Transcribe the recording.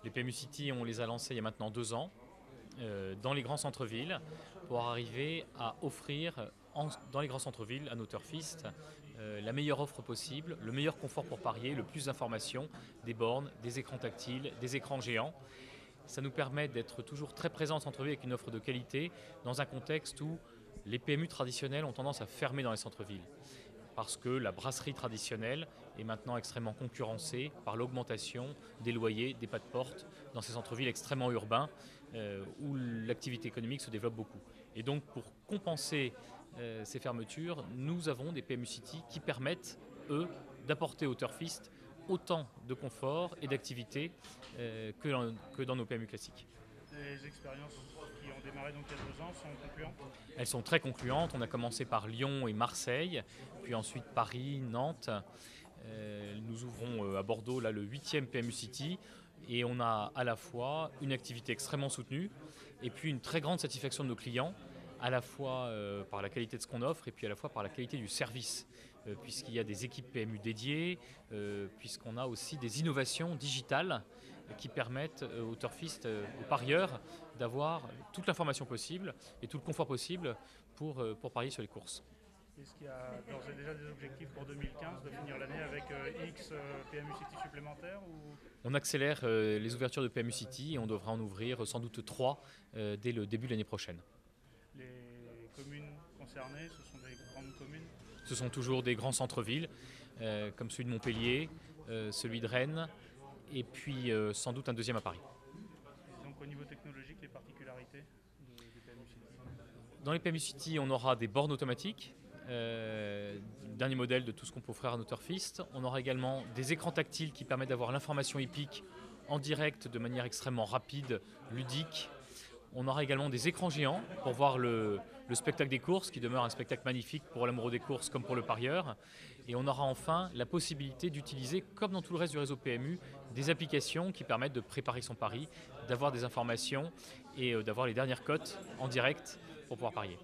Les PMU City, on les a lancés il y a maintenant 2 ans dans les grands centres-villes pour arriver à offrir dans les grands centres-villes à nos turfistes la meilleure offre possible, le meilleur confort pour parier, le plus d'informations, des bornes, des écrans tactiles, des écrans géants. Ça nous permet d'être toujours très présents en centre-ville avec une offre de qualité dans un contexte où les PMU traditionnels ont tendance à fermer dans les centres-villes parce que la brasserie traditionnelle est maintenant extrêmement concurrencée par l'augmentation des loyers, des pas de porte dans ces centres-villes extrêmement urbains où l'activité économique se développe beaucoup. Et donc pour compenser ces fermetures, nous avons des PMU City qui permettent, eux, d'apporter aux turfistes autant de confort et d'activité que dans nos PMU classiques. Les expériences qui ont démarré donc il y a 2 ans sont concluantes. Elles sont très concluantes. On a commencé par Lyon et Marseille, puis ensuite Paris, Nantes. Nous ouvrons à Bordeaux là, le 8e PMU City et on a à la fois une activité extrêmement soutenue et puis une très grande satisfaction de nos clients, à la fois par la qualité de ce qu'on offre et puis à la fois par la qualité du service, puisqu'il y a des équipes PMU dédiées, puisqu'on a aussi des innovations digitales qui permettent aux turfistes, aux parieurs, d'avoir toute l'information possible et tout le confort possible pour parier sur les courses. Est-ce qu'il y a d'ores et déjà des objectifs pour 2015 de finir l'année avec X PMU City supplémentaires ou... On accélère les ouvertures de PMU City et on devra en ouvrir sans doute 3 dès le début de l'année prochaine. Les communes concernées, ce sont des grandes communes? Ce sont toujours des grands centres-villes, comme celui de Montpellier, celui de Rennes, et puis sans doute un deuxième à Paris. Et donc au niveau technologique, les particularités des PMU City? Dans les PMU City, on aura des bornes automatiques, dernier modèle de tout ce qu'on peut offrir à nos turfistes. On aura également des écrans tactiles qui permettent d'avoir l'information hippique en direct de manière extrêmement rapide, ludique. On aura également des écrans géants pour voir le spectacle des courses, qui demeure un spectacle magnifique pour l'amoureux des courses comme pour le parieur. Et on aura enfin la possibilité d'utiliser, comme dans tout le reste du réseau PMU, des applications qui permettent de préparer son pari, d'avoir des informations et d'avoir les dernières cotes en direct pour pouvoir parier.